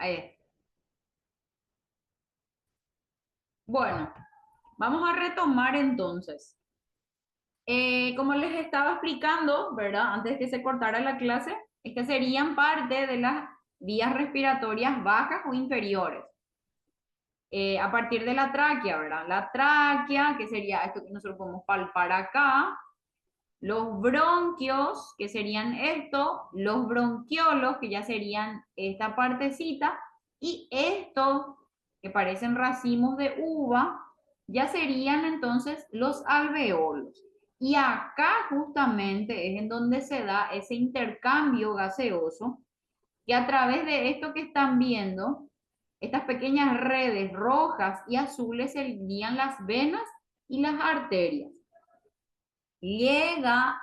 Ahí está. Bueno, vamos a retomar entonces. Como les estaba explicando, ¿verdad? Antes que se cortara la clase, estas serían parte de las vías respiratorias bajas o inferiores. A partir de la tráquea, ¿verdad? La tráquea, que sería esto que nosotros podemos palpar acá, los bronquios, que serían esto, los bronquiolos, que ya serían esta partecita, y estos, que parecen racimos de uva, ya serían entonces los alveolos. Y acá justamente es en donde se da ese intercambio gaseoso, que a través de esto que están viendo, estas pequeñas redes rojas y azules serían las venas y las arterias. Llega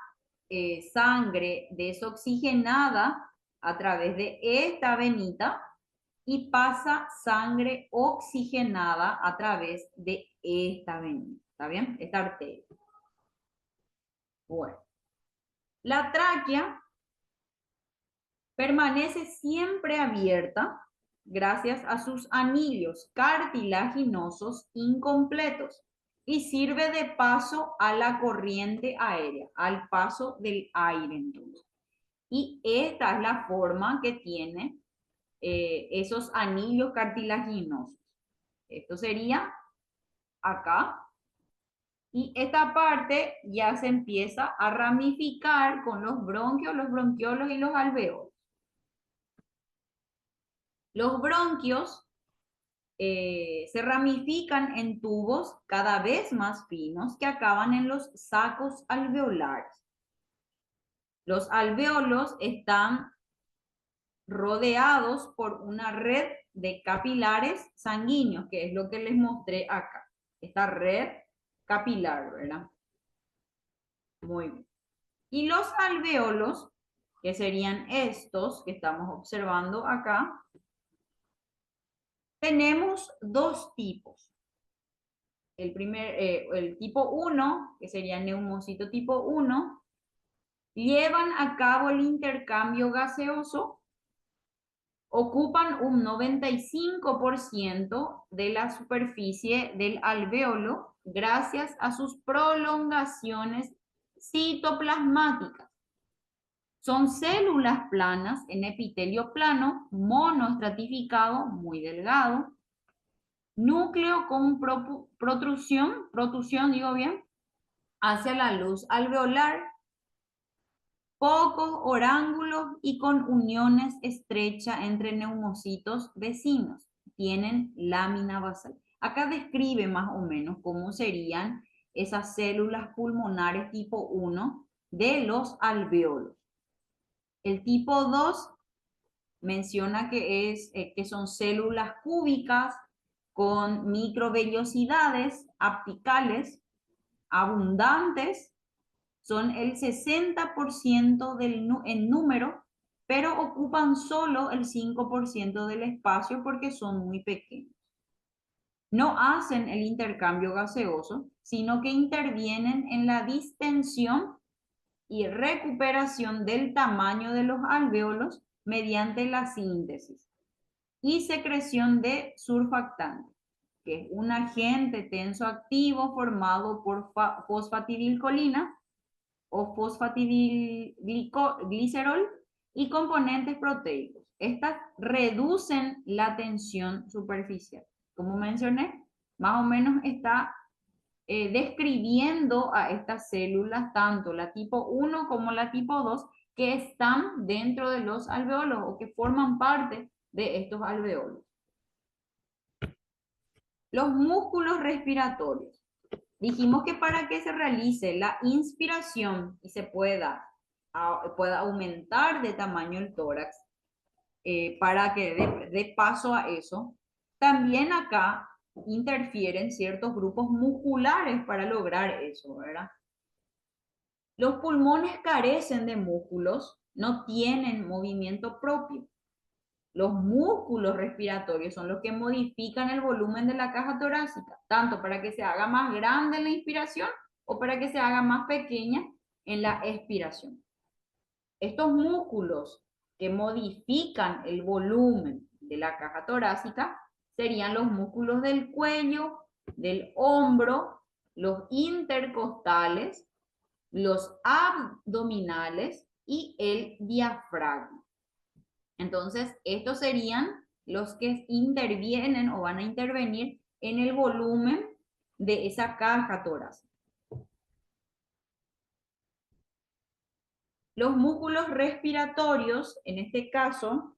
sangre desoxigenada a través de esta venita y pasa sangre oxigenada a través de esta venita. ¿Está bien? Esta arteria. Bueno, la tráquea permanece siempre abierta gracias a sus anillos cartilaginosos incompletos y sirve de paso a la corriente aérea, al paso del aire entonces. Y esta es la forma que tiene esos anillos cartilaginosos. Esto sería acá. Y esta parte ya se empieza a ramificar con los bronquios, los bronquiolos y los alveolos. Los bronquios se ramifican en tubos cada vez más finos que acaban en los sacos alveolares. Los alveolos están rodeados por una red de capilares sanguíneos, que es lo que les mostré acá. Esta red capilar, ¿verdad? Muy bien. Y los alveolos, que serían estos que estamos observando acá, tenemos dos tipos. El tipo 1, que sería neumocito tipo 1, llevan a cabo el intercambio gaseoso, ocupan un 95% de la superficie del alveolo gracias a sus prolongaciones citoplasmáticas. Son células planas en epitelio plano, monoestratificado, muy delgado, núcleo con protrusión, digo bien, hacia la luz alveolar, pocos orángulos y con uniones estrechas entre neumocitos vecinos. Tienen lámina basal. Acá describe más o menos cómo serían esas células pulmonares tipo 1 de los alveolos. El tipo 2 menciona que son células cúbicas con microvellosidades apicales abundantes, son el 60% en número, pero ocupan solo el 5% del espacio porque son muy pequeños. No hacen el intercambio gaseoso, sino que intervienen en la distensión y recuperación del tamaño de los alveolos mediante la síntesis y secreción de surfactante, que es un agente tensoactivo formado por fosfatidilcolina o fosfatidilglicerol y componentes proteicos. Estas reducen la tensión superficial. Como mencioné, más o menos está describiendo a estas células, tanto la tipo 1 como la tipo 2, que están dentro de los alveolos o que forman parte de estos alveolos. Los músculos respiratorios. Dijimos que para que se realice la inspiración y se pueda aumentar de tamaño el tórax, para que dé paso a eso, también acá interfieren ciertos grupos musculares para lograr eso, ¿verdad? Los pulmones carecen de músculos, no tienen movimiento propio. Los músculos respiratorios son los que modifican el volumen de la caja torácica, tanto para que se haga más grande en la inspiración o para que se haga más pequeña en la expiración. Estos músculos que modifican el volumen de la caja torácica serían los músculos del cuello, del hombro, los intercostales, los abdominales y el diafragma. Entonces, estos serían los que intervienen o van a intervenir en el volumen de esa caja torácica. Los músculos respiratorios, en este caso,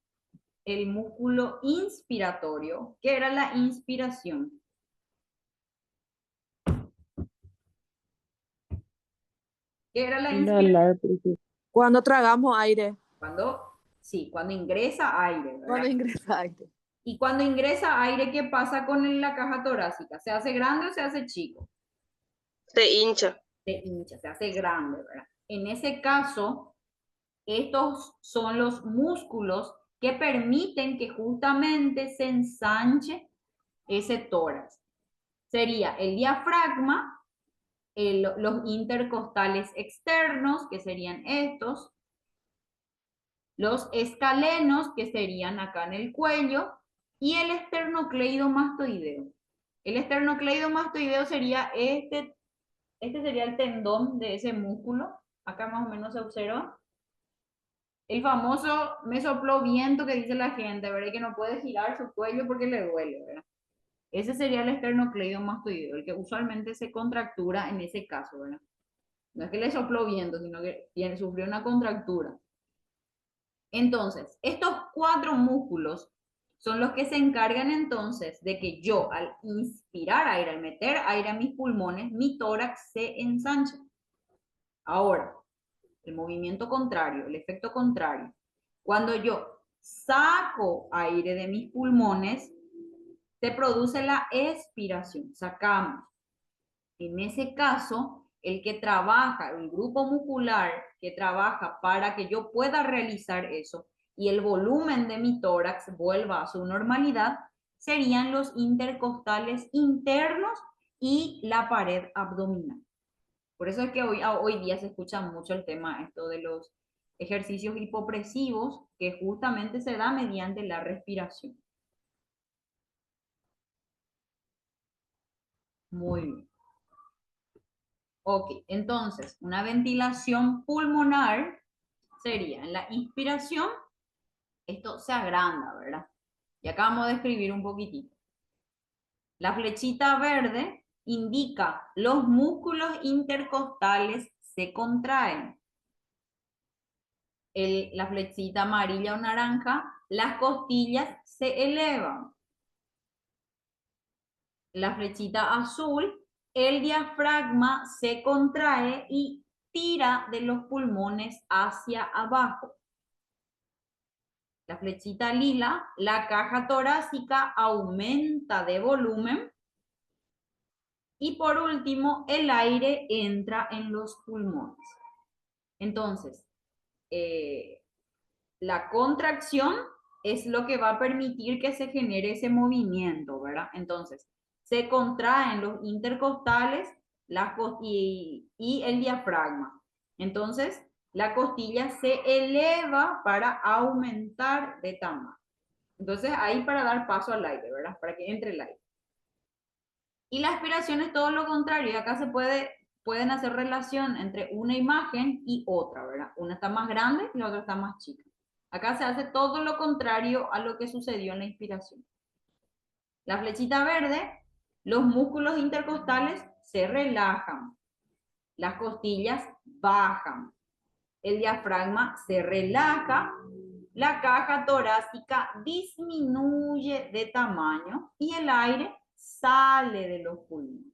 el músculo inspiratorio, que era la inspiración. ¿Qué era la inspiración? Cuando tragamos aire. Cuando ingresa aire, ¿verdad? Cuando ingresa aire. Y cuando ingresa aire, ¿qué pasa con la caja torácica? ¿Se hace grande o se hace chico? Se hincha. Se hincha, se hace grande, ¿verdad? En ese caso, estos son los músculos que permiten que justamente se ensanche ese tórax. Sería el diafragma, los intercostales externos, que serían estos, los escalenos, que serían acá en el cuello, y el esternocleidomastoideo. El esternocleidomastoideo sería este sería el tendón de ese músculo, acá más o menos se observa. El famoso me sopló viento que dice la gente, ¿verdad? Que no puede girar su cuello porque le duele, ¿verdad? Ese sería el esternocleidomastoideo, el que usualmente se contractura en ese caso, ¿verdad? No es que le sopló viento, sino que sufrió una contractura. Entonces, estos 4 músculos son los que se encargan entonces de que yo, al inspirar aire, al meter aire a mis pulmones, mi tórax se ensancha. Ahora, el movimiento contrario, el efecto contrario. Cuando yo saco aire de mis pulmones, se produce la expiración, sacamos. En ese caso, el que trabaja, el grupo muscular que trabaja para que yo pueda realizar eso y el volumen de mi tórax vuelva a su normalidad, serían los intercostales internos y la pared abdominal. Por eso es que hoy día se escucha mucho el tema esto de los ejercicios hipopresivos, que justamente se da mediante la respiración. Muy bien. Ok, entonces, una ventilación pulmonar sería en la inspiración, esto se agranda, ¿verdad? Y acabamos de escribir un poquitito. La flechita verde indica los músculos intercostales se contraen. La flechita amarilla o naranja, las costillas se elevan. La flechita azul, el diafragma se contrae y tira de los pulmones hacia abajo. La flechita lila, la caja torácica aumenta de volumen. Y por último, el aire entra en los pulmones. Entonces, la contracción es lo que va a permitir que se genere ese movimiento, ¿verdad? Entonces, se contraen los intercostales y el diafragma. Entonces, la costilla se eleva para aumentar de tamaño. Entonces, ahí para dar paso al aire, ¿verdad? Para que entre el aire. Y la aspiración es todo lo contrario. Y acá pueden hacer relación entre una imagen y otra, ¿verdad? Una está más grande y la otra está más chica. Acá se hace todo lo contrario a lo que sucedió en la inspiración. La flechita verde, los músculos intercostales se relajan. Las costillas bajan. El diafragma se relaja. La caja torácica disminuye de tamaño y el aire sale de los pulmones.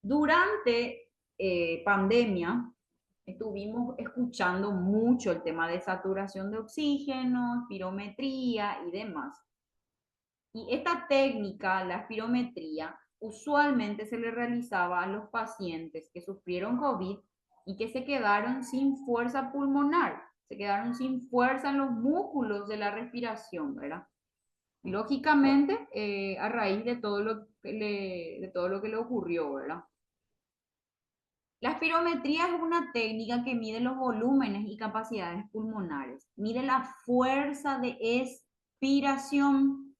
Durante pandemia, estuvimos escuchando mucho el tema de saturación de oxígeno, espirometría y demás. Y esta técnica, la espirometría, usualmente se le realizaba a los pacientes que sufrieron COVID y que se quedaron sin fuerza pulmonar, se quedaron sin fuerza en los músculos de la respiración, ¿verdad? Lógicamente, a raíz de todo lo que le ocurrió, ¿verdad? La espirometría es una técnica que mide los volúmenes y capacidades pulmonares. Mide la fuerza de expiración.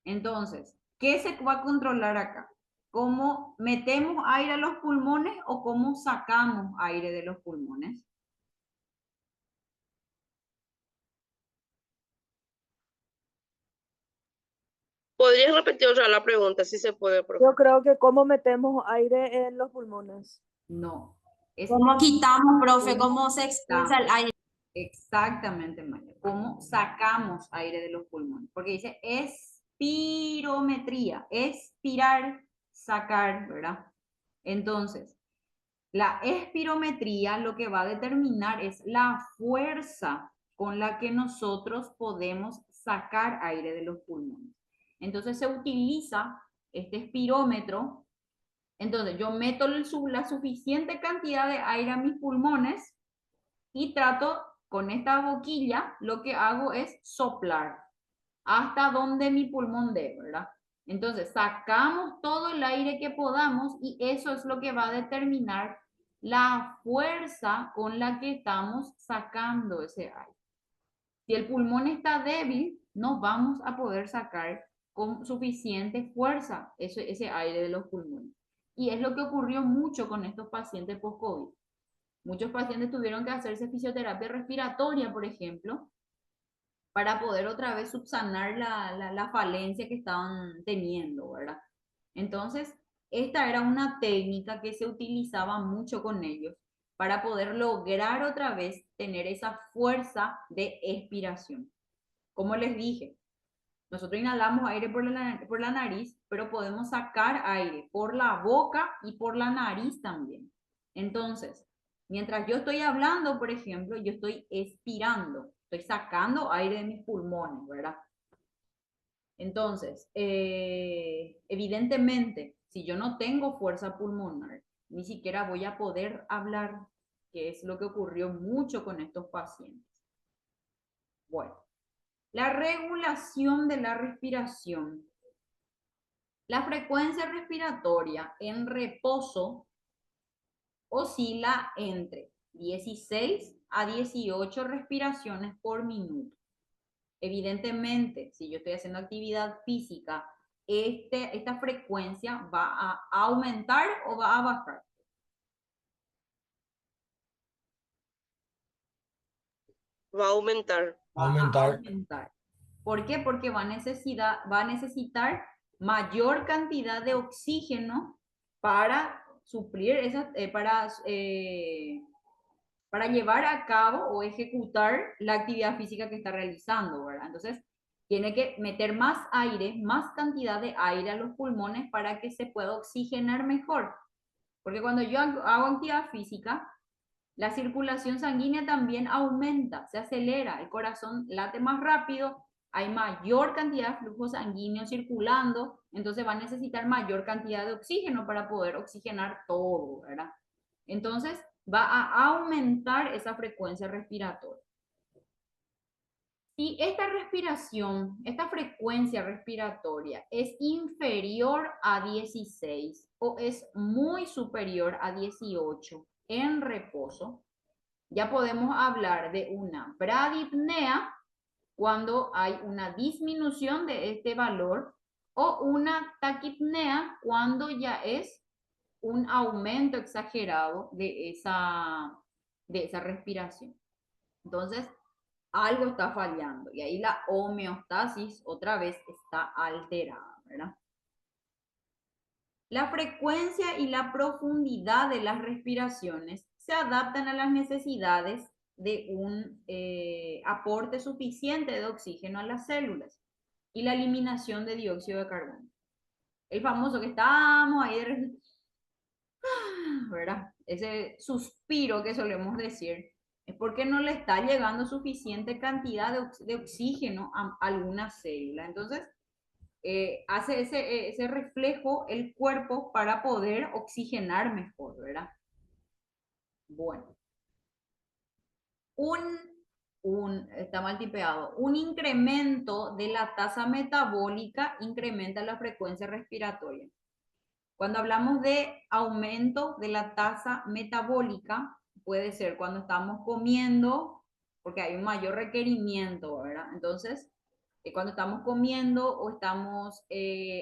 Entonces, ¿qué se va a controlar acá? ¿Cómo metemos aire a los pulmones o cómo sacamos aire de los pulmones? ¿Podrías repetir otra vez la pregunta, si se puede, profe? Yo creo que cómo metemos aire en los pulmones. No. Es ¿Cómo quitamos, profe? ¿Cómo ¿Cómo se expulsa el aire? exactamente, Maya. ¿Cómo sacamos aire de los pulmones? Porque dice espirometría, expirar, sacar, ¿verdad? Entonces, la espirometría lo que va a determinar es la fuerza con la que nosotros podemos sacar aire de los pulmones. Entonces se utiliza este espirómetro. Entonces yo meto la suficiente cantidad de aire a mis pulmones y trato con esta boquilla, lo que hago es soplar hasta donde mi pulmón dé, ¿verdad? Entonces sacamos todo el aire que podamos y eso es lo que va a determinar la fuerza con la que estamos sacando ese aire. Si el pulmón está débil, no vamos a poder sacar con suficiente fuerza ese aire de los pulmones. Y es lo que ocurrió mucho con estos pacientes post-COVID. Muchos pacientes tuvieron que hacerse fisioterapia respiratoria, por ejemplo, para poder otra vez subsanar la falencia que estaban teniendo, ¿verdad? Entonces, esta era una técnica que se utilizaba mucho con ellos para poder lograr otra vez tener esa fuerza de expiración. Como les dije, nosotros inhalamos aire por la nariz, pero podemos sacar aire por la boca y por la nariz también. Entonces, mientras yo estoy hablando, por ejemplo, yo estoy expirando, estoy sacando aire de mis pulmones, ¿verdad? Entonces, evidentemente, si yo no tengo fuerza pulmonar, ni siquiera voy a poder hablar, que es lo que ocurrió mucho con estos pacientes. Bueno, la regulación de la respiración. La frecuencia respiratoria en reposo oscila entre 16 a 18 respiraciones por minuto. Evidentemente, si yo estoy haciendo actividad física, esta frecuencia va a aumentar o va a bajar. Va a aumentar. Va a aumentar. ¿Por qué? Porque va a necesitar mayor cantidad de oxígeno para suplir para llevar a cabo o ejecutar la actividad física que está realizando, ¿verdad? Entonces, tiene que meter más aire, más cantidad de aire a los pulmones para que se pueda oxigenar mejor. Porque cuando yo hago actividad física, la circulación sanguínea también aumenta, se acelera, el corazón late más rápido, hay mayor cantidad de flujo sanguíneo circulando, entonces va a necesitar mayor cantidad de oxígeno para poder oxigenar todo, ¿verdad? Entonces va a aumentar esa frecuencia respiratoria. Si esta frecuencia respiratoria es inferior a 16 o es muy superior a 18 en reposo, ya podemos hablar de una bradipnea cuando hay una disminución de este valor o una taquipnea cuando ya es un aumento exagerado de esa respiración. Entonces, algo está fallando y ahí la homeostasis otra vez está alterada, ¿verdad? La frecuencia y la profundidad de las respiraciones se adaptan a las necesidades de un aporte suficiente de oxígeno a las células y la eliminación de dióxido de carbono. El famoso que estamos ahí de ¿verdad? Ese suspiro que solemos decir es porque no le está llegando suficiente cantidad de oxígeno a alguna célula. Entonces, hace ese reflejo el cuerpo para poder oxigenar mejor, ¿verdad? Bueno, está mal tipeado, un incremento de la tasa metabólica incrementa la frecuencia respiratoria. Cuando hablamos de aumento de la tasa metabólica, puede ser cuando estamos comiendo, porque hay un mayor requerimiento, ¿verdad? Entonces, cuando estamos comiendo o estamos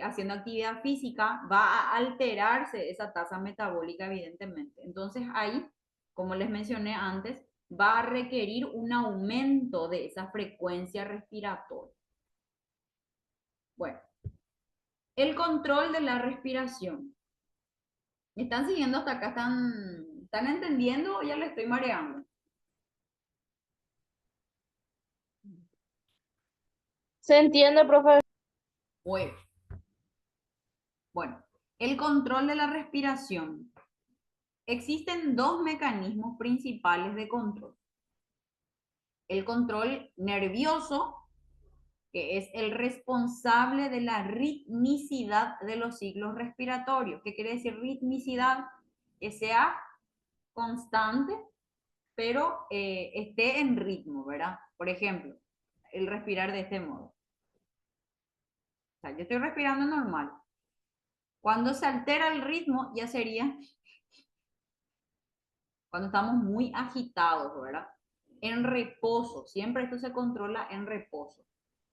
haciendo actividad física, va a alterarse esa tasa metabólica, evidentemente. Entonces, ahí, como les mencioné antes, va a requerir un aumento de esa frecuencia respiratoria. Bueno, el control de la respiración. ¿Me están siguiendo hasta acá? ¿Están entendiendo o ya le estoy mareando? ¿Se entiende, profe? Muy bien. Bueno, el control de la respiración. Existen dos mecanismos principales de control. El control nervioso, que es el responsable de la ritmicidad de los ciclos respiratorios. ¿Qué quiere decir ritmicidad? Que sea constante, pero esté en ritmo, ¿verdad? Por ejemplo, el respirar de este modo. O sea, yo estoy respirando normal. Cuando se altera el ritmo, ya sería cuando estamos muy agitados, ¿verdad? En reposo, siempre esto se controla en reposo.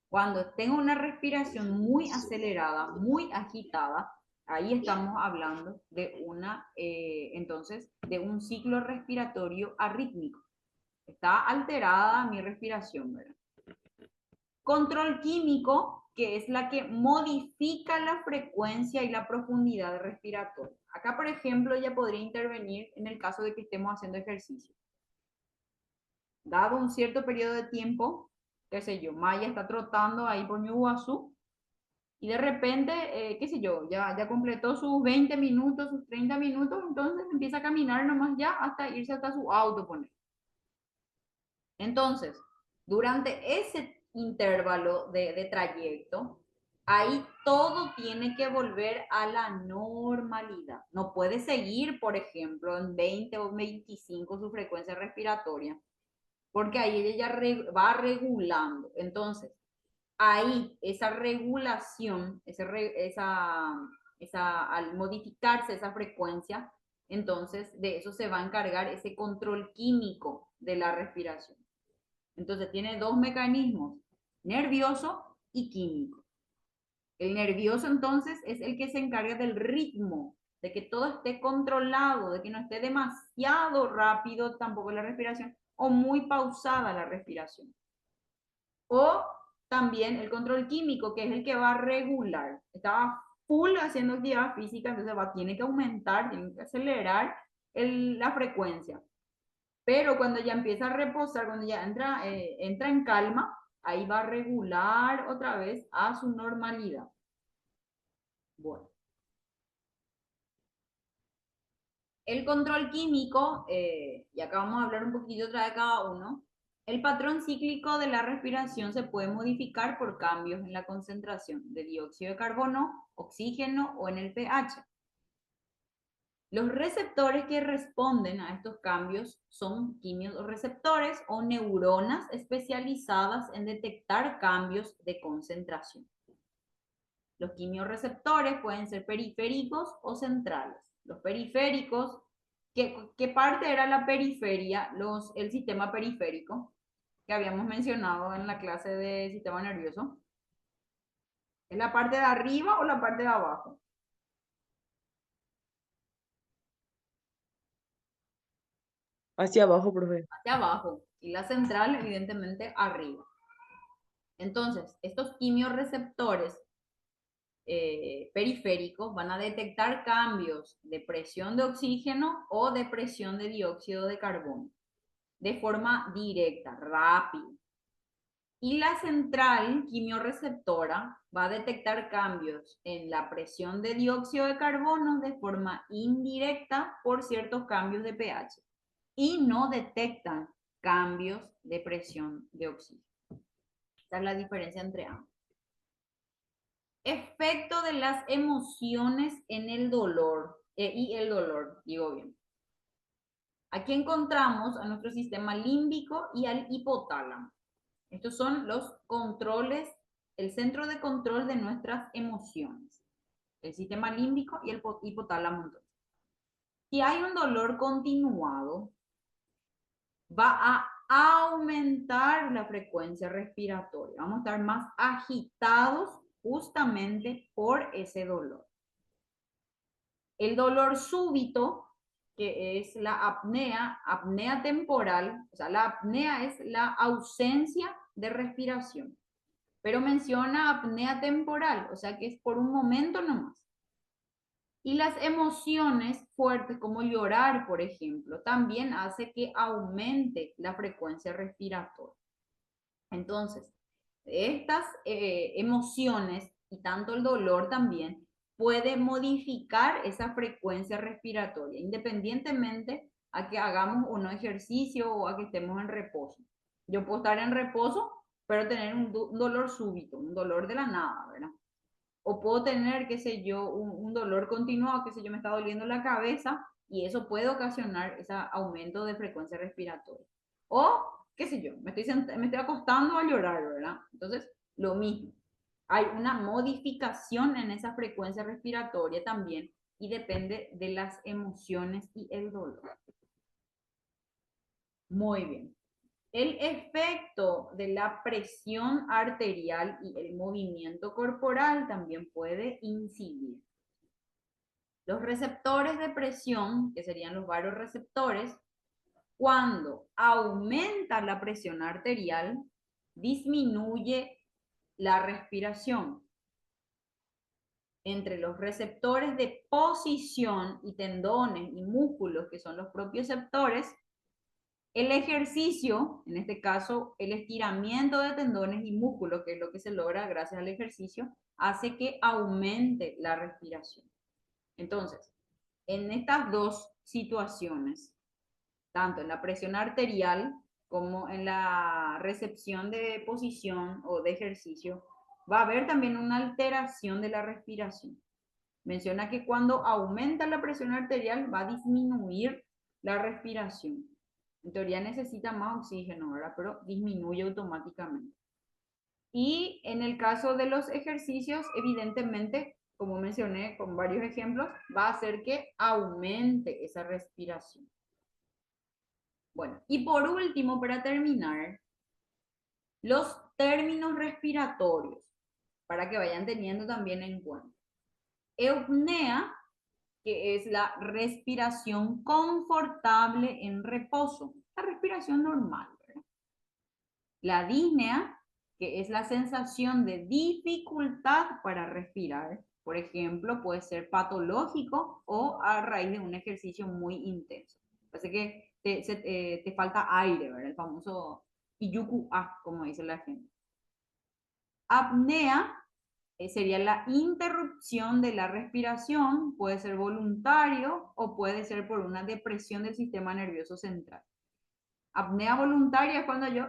Cuando tengo una respiración muy acelerada, muy agitada, ahí estamos hablando de entonces, de un ciclo respiratorio arrítmico. Está alterada mi respiración, ¿verdad? Control químico, que es la que modifica la frecuencia y la profundidad respiratoria. Acá, por ejemplo, ya podría intervenir en el caso de que estemos haciendo ejercicio. Dado un cierto periodo de tiempo, qué sé yo, Maya está trotando ahí por Ñuguazú y de repente, qué sé yo, ya completó sus 20 minutos, sus 30 minutos, entonces empieza a caminar nomás ya hasta irse hasta su auto, poner. Entonces, durante ese intervalo de trayecto, ahí todo tiene que volver a la normalidad. No puede seguir, por ejemplo, en 20 o 25 su frecuencia respiratoria, porque ahí ella ya va regulando. Entonces, ahí esa regulación, al modificarse esa frecuencia, entonces de eso se va a encargar ese control químico de la respiración. Entonces tiene dos mecanismos, nervioso y químico. El nervioso entonces es el que se encarga del ritmo, de que todo esté controlado, de que no esté demasiado rápido tampoco la respiración o muy pausada la respiración. O también el control químico, que es el que va a regular. Estaba full haciendo actividad física, entonces tiene que aumentar, tiene que acelerar la frecuencia. Pero cuando ya empieza a reposar, cuando ya entra en calma, ahí va a regular otra vez a su normalidad. Bueno. El control químico, y acá vamos a hablar un poquito otra de cada uno. El patrón cíclico de la respiración se puede modificar por cambios en la concentración de dióxido de carbono, oxígeno o en el pH. Los receptores que responden a estos cambios son quimiorreceptores o neuronas especializadas en detectar cambios de concentración. Los quimiorreceptores pueden ser periféricos o centrales. Los periféricos, ¿qué parte era la periferia? El sistema periférico que habíamos mencionado en la clase de sistema nervioso. ¿Es la parte de arriba o la parte de abajo? Hacia abajo, profe. Hacia abajo. Y la central, evidentemente, arriba. Entonces, estos quimiorreceptores periféricos van a detectar cambios de presión de oxígeno o de presión de dióxido de carbono de forma directa, rápida. Y la central quimiorreceptora va a detectar cambios en la presión de dióxido de carbono de forma indirecta por ciertos cambios de pH y no detectan cambios de presión de oxígeno. Esta es la diferencia entre ambos. Efecto de las emociones en el dolor y el dolor, digo bien. Aquí encontramos a nuestro sistema límbico y al hipotálamo. Estos son los controles, el centro de control de nuestras emociones. el sistema límbico y el hipotálamo. Si hay un dolor continuado, va a aumentar la frecuencia respiratoria. Vamos a estar más agitados justamente por ese dolor. El dolor súbito, que es la apnea temporal, o sea, la apnea es la ausencia de respiración, pero menciona apnea temporal, o sea que es por un momento nomás. Y las emociones fuertes, como llorar, por ejemplo, también hace que aumente la frecuencia respiratoria. Entonces, estas emociones y tanto el dolor también puede modificar esa frecuencia respiratoria, independientemente a que hagamos o no ejercicio o a que estemos en reposo. Yo puedo estar en reposo, pero tener un dolor súbito, un dolor de la nada, ¿verdad? O puedo tener, qué sé yo, un dolor continuado, qué sé yo, me está doliendo la cabeza y eso puede ocasionar ese aumento de frecuencia respiratoria. O, qué sé yo, me estoy acostando a llorar, ¿verdad? Entonces, lo mismo. Hay una modificación en esa frecuencia respiratoria también y depende de las emociones y el dolor. Muy bien. El efecto de la presión arterial y el movimiento corporal también puede incidir. Los receptores de presión, que serían los vasoreceptores, cuando aumenta la presión arterial, disminuye la respiración. Entre los receptores de posición y tendones y músculos, que son los propioceptores, el ejercicio, en este caso el estiramiento de tendones y músculos, que es lo que se logra gracias al ejercicio, hace que aumente la respiración. Entonces, en estas dos situaciones, tanto en la presión arterial como en la recepción de posición o de ejercicio, va a haber también una alteración de la respiración. Menciona que cuando aumenta la presión arterial va a disminuir la respiración. En teoría necesita más oxígeno, ¿verdad? Pero disminuye automáticamente. Y en el caso de los ejercicios, evidentemente, como mencioné con varios ejemplos, va a hacer que aumente esa respiración. Bueno, y por último, para terminar, los términos respiratorios, para que vayan teniendo también en cuenta. Eupnea, que es la respiración confortable en reposo, la respiración normal, ¿verdad? La disnea, que es la sensación de dificultad para respirar, por ejemplo, puede ser patológico o a raíz de un ejercicio muy intenso. Parece que te falta aire, ¿verdad? El famoso piyuku como dice la gente. Apnea sería la interrupción de la respiración, puede ser voluntario o puede ser por una depresión del sistema nervioso central. Apnea voluntaria es cuando yo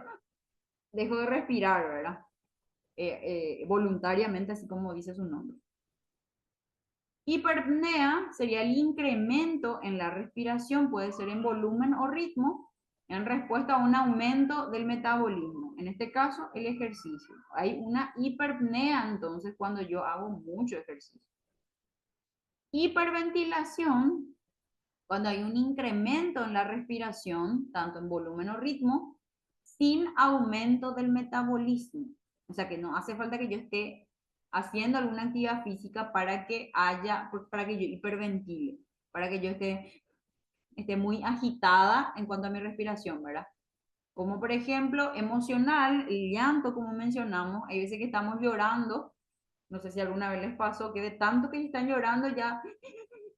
dejo de respirar, ¿verdad? Voluntariamente, así como dice su nombre. Hiperpnea sería el incremento en la respiración, puede ser en volumen o ritmo, en respuesta a un aumento del metabolismo. En este caso, el ejercicio. Hay una hiperpnea, entonces, cuando yo hago mucho ejercicio. Hiperventilación, cuando hay un incremento en la respiración, tanto en volumen o ritmo, sin aumento del metabolismo. O sea que no hace falta que yo esté haciendo alguna actividad física para que yo hiperventile, para que yo esté muy agitada en cuanto a mi respiración, ¿verdad? Como por ejemplo, emocional, el llanto, como mencionamos, hay veces que estamos llorando, no sé si alguna vez les pasó que de tanto que están llorando ya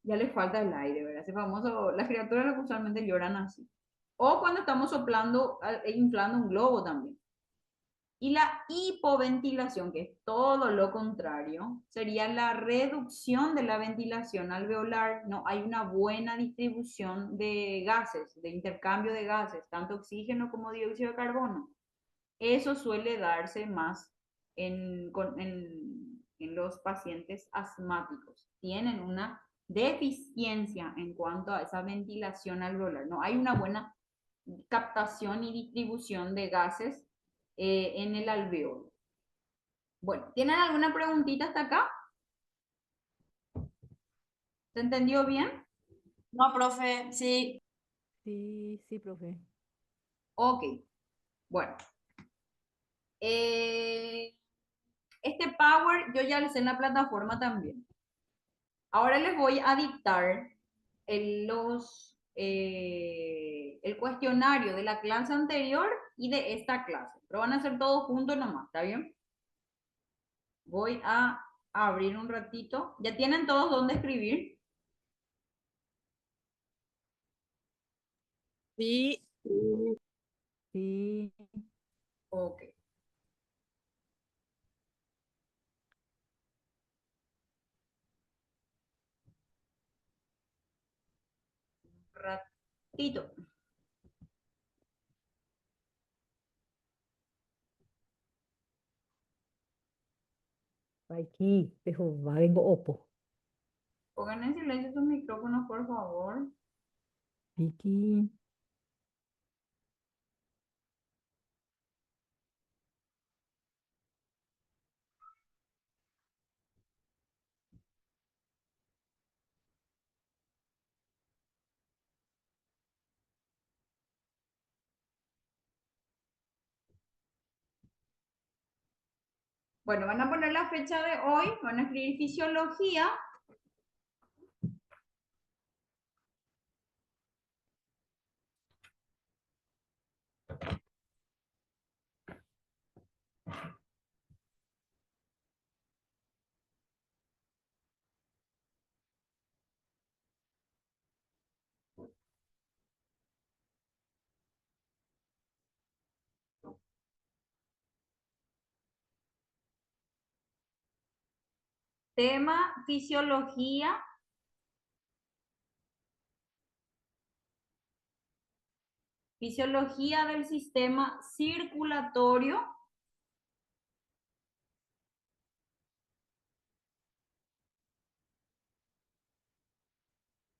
les falta el aire, ¿verdad? Ese famoso, las criaturas usualmente lloran así. O cuando estamos soplando e inflando un globo también. Y la hipoventilación, que es todo lo contrario, sería la reducción de la ventilación alveolar. No hay una buena distribución de gases, de intercambio de gases, tanto oxígeno como dióxido de carbono. Eso suele darse más en los pacientes asmáticos. Tienen una deficiencia en cuanto a esa ventilación alveolar. No hay una buena captación y distribución de gases en el alveolo. Bueno, ¿tienen alguna preguntita hasta acá? ¿Se entendió bien? No, profe, sí. Sí, sí, profe. Ok, bueno. Este Power yo ya lo sé en la plataforma también. Ahora les voy a dictar el cuestionario de la clase anterior y de esta clase. Pero van a hacer todos juntos nomás, ¿está bien? Voy a abrir un ratito. ¿Ya tienen todos dónde escribir? Sí. Mm, Sí. Ok. Ratito. Aquí, Jehová, vengo opo. Pongan en silencio sus micrófonos, por favor. Aquí. Bueno, van a poner la fecha de hoy, van a escribir fisiología. Tema, fisiología. Fisiología del sistema circulatorio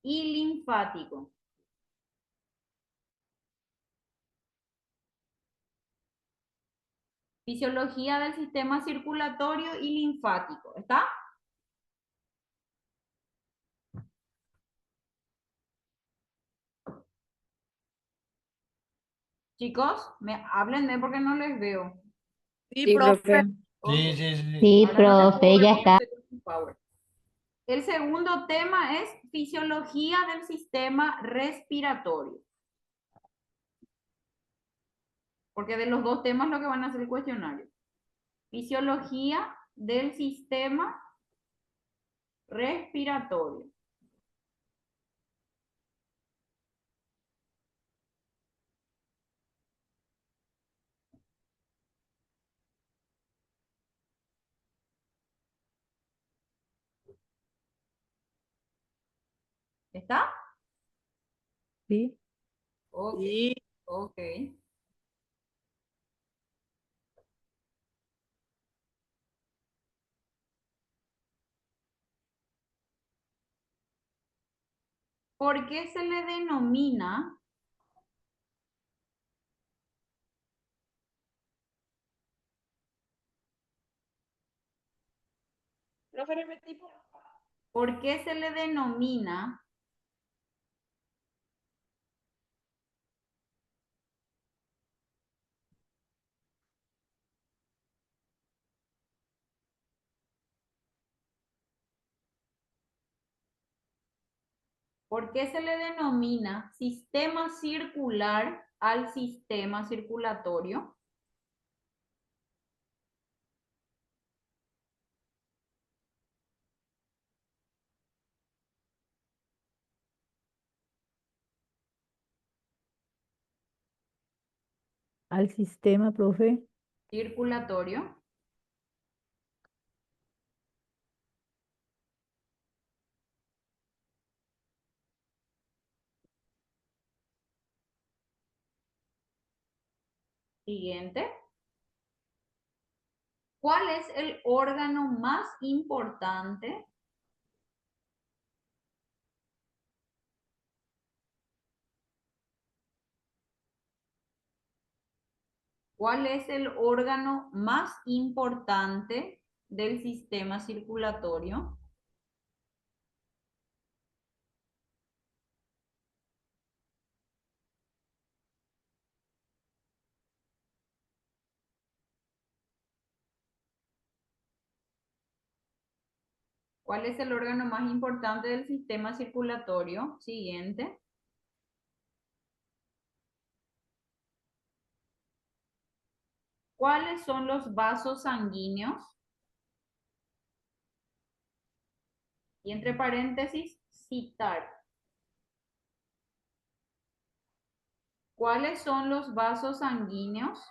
y linfático. Fisiología del sistema circulatorio y linfático. ¿Está? Chicos, háblenme porque no les veo. Sí, Sí, profe. profe. Ok. Sí, sí, sí. Sí, Ahora no les puedo profe, ver ya porque está. estoy con Power. El segundo tema es fisiología del sistema respiratorio. Porque de los dos temas lo que van a hacer el cuestionario. Fisiología del sistema respiratorio. ¿Está? Sí. Ok, Sí. ok. ¿Por qué se le denomina Profe, repetí, por favor. ¿Por qué se le denomina ¿Por qué se le denomina sistema circular al sistema circulatorio? Al sistema, profe. Circulatorio. Siguiente. ¿Cuál es el órgano más importante? ¿Cuál es el órgano más importante del sistema circulatorio? ¿Cuál es el órgano más importante del sistema circulatorio? Siguiente. ¿Cuáles son los vasos sanguíneos? Y entre paréntesis, citar. ¿Cuáles son los vasos sanguíneos?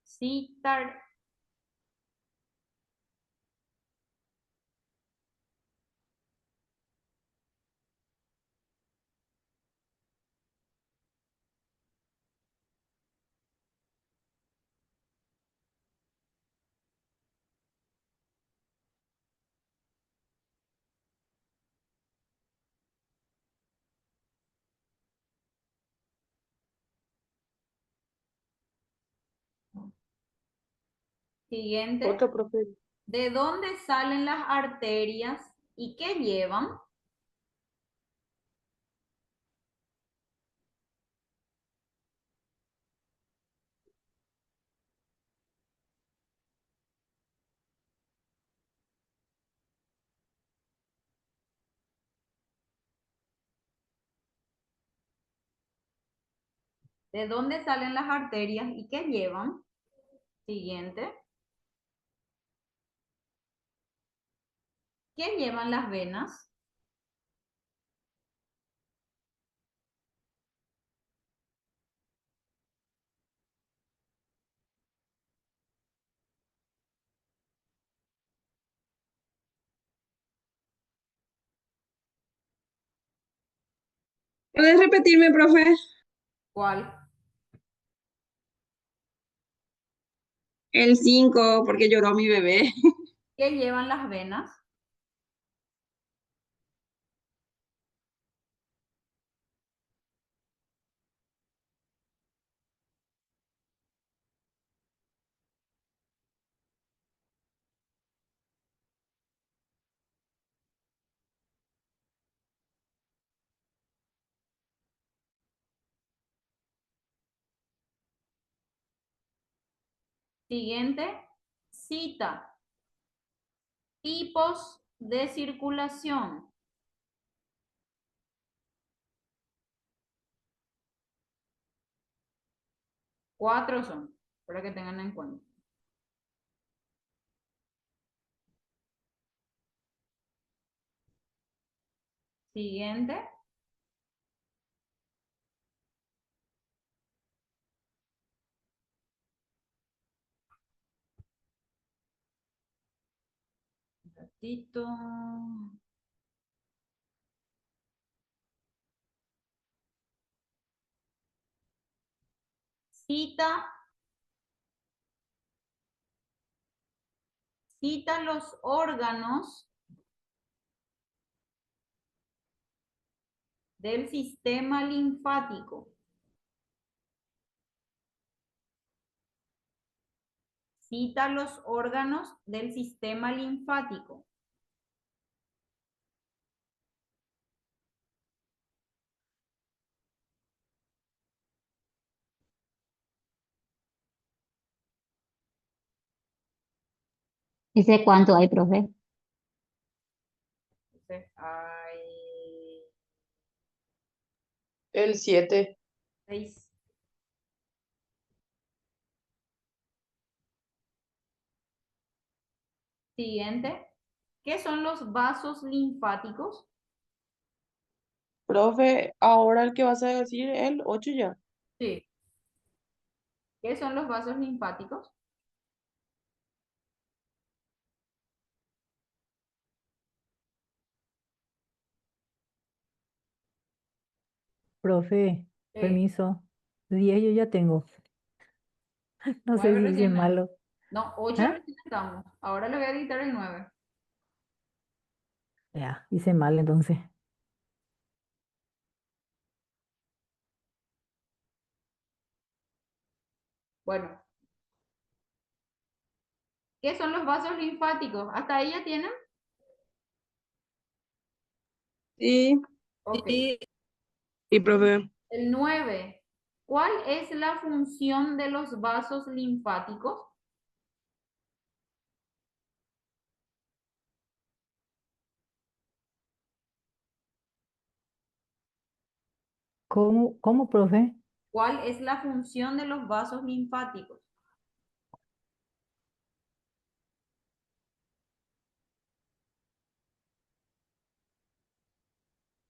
Citar. Siguiente. Otro, profe. ¿De dónde salen las arterias y qué llevan? ¿De dónde salen las arterias y qué llevan? Siguiente. ¿Qué llevan las venas? ¿Puedes repetirme, profe? ¿Cuál? El 5 porque lloró mi bebé. ¿Qué llevan las venas? Siguiente. Cita. Tipos de circulación. Cuatro son, para que tengan en cuenta. Siguiente. Un ratito. Cita los órganos del sistema linfático. Cita los órganos del sistema linfático. ¿Dice cuánto hay, profe? Entonces, hay El 7. 6. Siguiente. ¿Qué son los vasos linfáticos? Profe, ahora el que vas a decir, el 8 ya. Sí. ¿Qué son los vasos linfáticos? Profe, Sí. permiso. 10 yo ya tengo. No sé 9 si hice recién. malo. No, 8 ¿Ah? recién estamos. Ahora le voy a dictar el 9. Ya, hice mal entonces. Bueno, ¿qué son los vasos linfáticos? ¿Hasta ahí ya tienen? Sí, Ok. y profe. El 9. ¿Cuál es la función de los vasos linfáticos? cómo, profe? ¿Cuál es la función de los vasos linfáticos?